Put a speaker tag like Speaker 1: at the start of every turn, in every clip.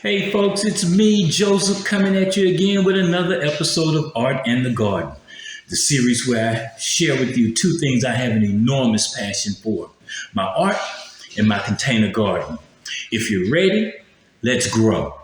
Speaker 1: Hey folks, it's me, Joseph, coming at you again with another episode of Art and the Garden, the series where I share with you two things I have an enormous passion for: my art and my container garden. If you're ready, let's grow.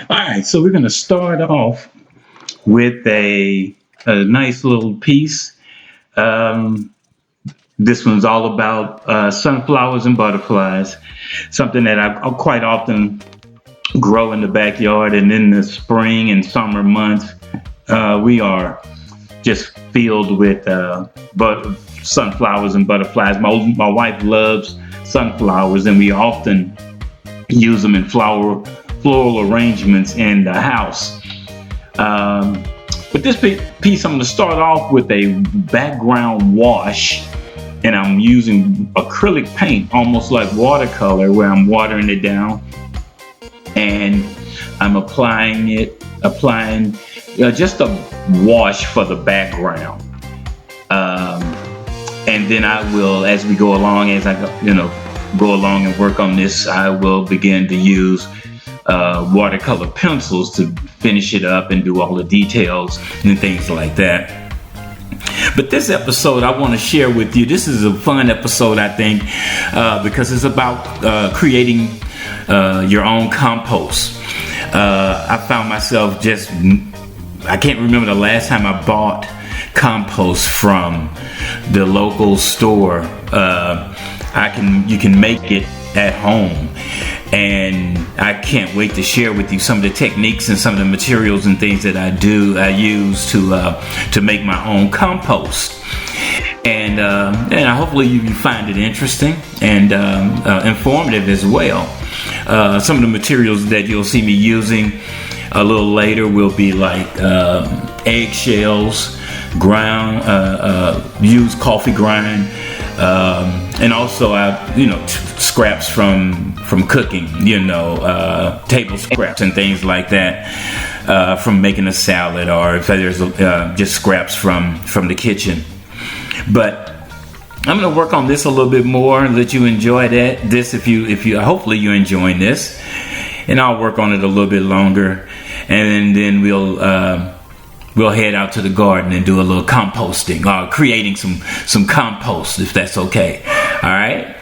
Speaker 1: All right, so we're going to start off with a nice little piece. Um, this one's all about sunflowers and butterflies, something that I quite often grow in the backyard. And in the spring and summer months, we are just filled with sunflowers and butterflies. My wife loves sunflowers, and we often use them in floral arrangements in the house. With this piece, I'm going to start off with a background wash, and I'm using acrylic paint, almost like watercolor, where I'm watering it down, and I'm applying just a wash for the background. And then I will, as we go along, go along and work on this, I will begin to use watercolor pencils to finish it up and do all the details and things like that. But this episode I want to share with you, this is a fun episode, I think, because it's about creating your own compost. I found myself I can't remember the last time I bought compost from the local store. You can make it at home, and I can't wait to share with you some of the techniques and some of the materials and things that I use to make my own compost. And hopefully you find it interesting and informative as well. Some of the materials that you'll see me using a little later will be like eggshells, used coffee grind, and also scraps from cooking, table scraps and things like that, from making a salad, or if there's just scraps from the kitchen. But I'm going to work on this a little bit more and let you enjoy this if you hopefully you're enjoying this, and I'll work on it a little bit longer, and then we'll head out to the garden and do a little composting, or creating some compost, if that's okay. All right.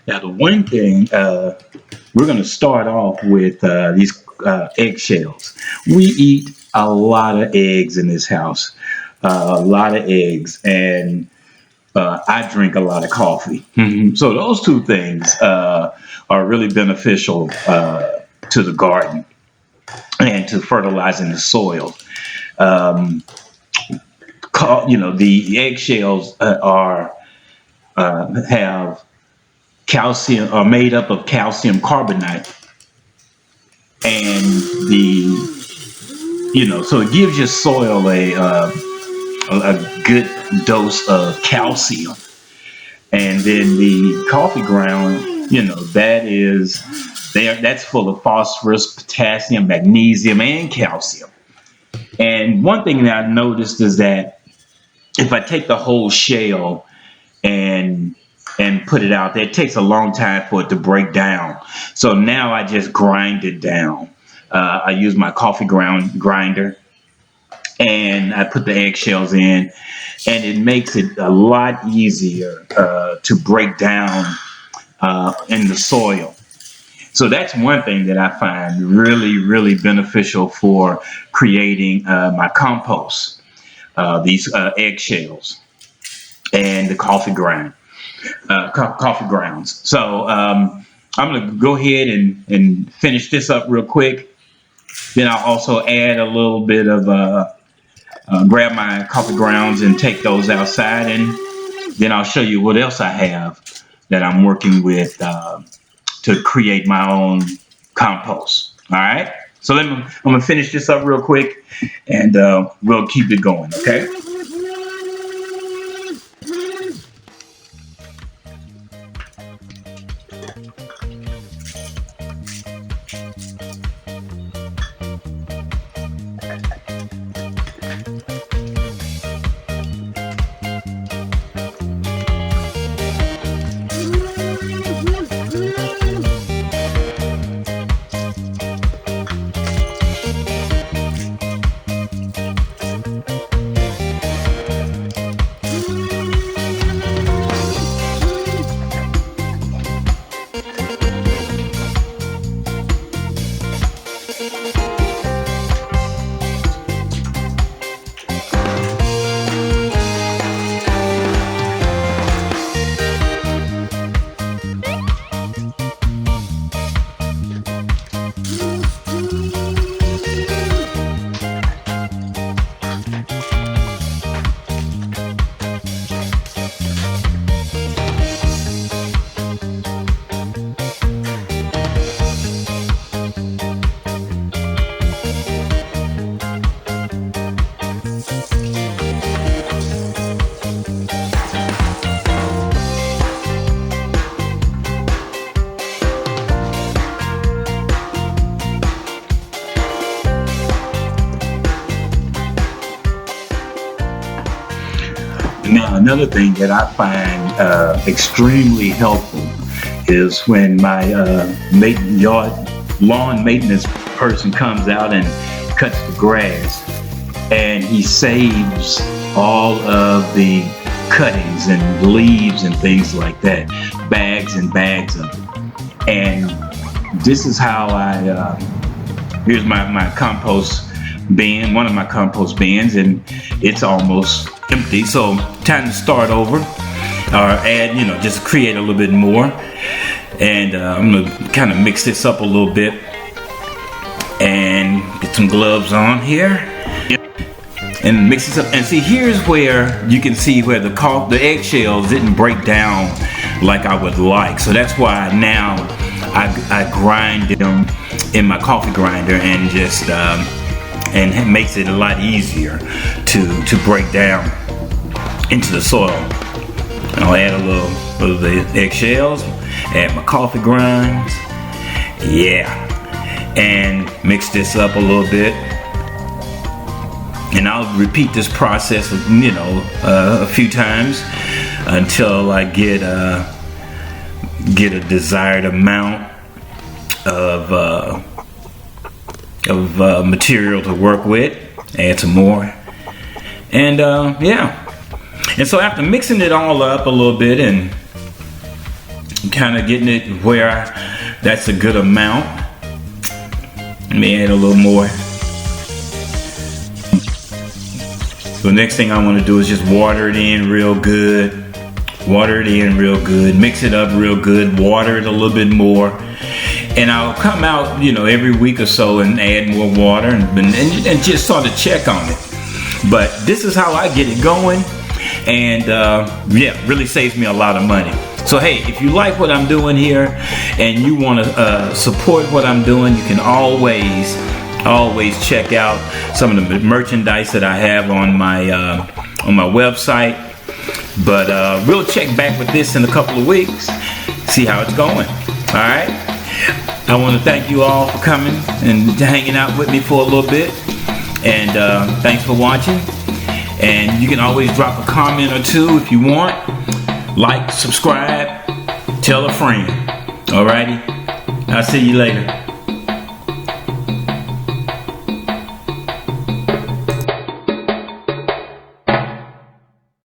Speaker 1: Now, the one thing we're going to start off with these eggshells. We eat a lot of eggs in this house, a lot of eggs, and I drink a lot of coffee. So those two things are really beneficial to the garden and to fertilizing the soil. Um, the eggshells are have calcium, are made up of calcium carbonate, and so it gives your soil a good dose of calcium. And then the coffee ground, that's full of phosphorus, potassium, magnesium, and calcium. And one thing that I noticed is that if I take the whole shell and put it out there, it takes a long time for it to break down. So now I just grind it down. I use my coffee ground grinder, and I put the eggshells in, and it makes it a lot easier to break down in the soil. So that's one thing that I find really, really beneficial for creating my compost, these eggshells and the coffee grounds. So I'm going to go ahead and finish this up real quick. Then I'll also add a little bit of, grab my coffee grounds and take those outside, and then I'll show you what else I have that I'm working with to create my own compost. All right. So I'm going to finish this up real quick, and we'll keep it going. Okay. Now, another thing that I find extremely helpful is when my lawn maintenance person comes out and cuts the grass, and he saves all of the cuttings and leaves and things like that, bags and bags of it. And this is how here's my compost bin, one of my compost bins, and it's almost empty. So time to start over, or add, just create a little bit more. And I'm gonna kind of mix this up a little bit and get some gloves on here and mix this up. And see, here's where you can see where the eggshells didn't break down like I would like. So that's why now I grind them in my coffee grinder, and just and it makes it a lot easier to break down into the soil. And I'll add a little of the eggshells, add my coffee grinds, and mix this up a little bit. And I'll repeat this process, a few times until I get a desired amount of material to work with. Add some more, and and so after mixing it all up a little bit and kind of getting it where that's a good amount. Let me add a little more. So next thing I want to do is just water it in real good. Water it in real good. Mix it up real good. Water it a little bit more. And I'll come out, you know, every week or so and add more water and just sort of check on it. But this is how I get it going. And yeah, really saves me a lot of money. So hey, if you like what I'm doing here and you want to support what I'm doing, you can always check out some of the merchandise that I have on my website. But we'll check back with this in a couple of weeks, see how it's going. All right. I want to thank you all for coming and hanging out with me for a little bit. And thanks for watching. And you can always drop a comment or two if you want. Like, subscribe, tell a friend. Alrighty. I'll see you later.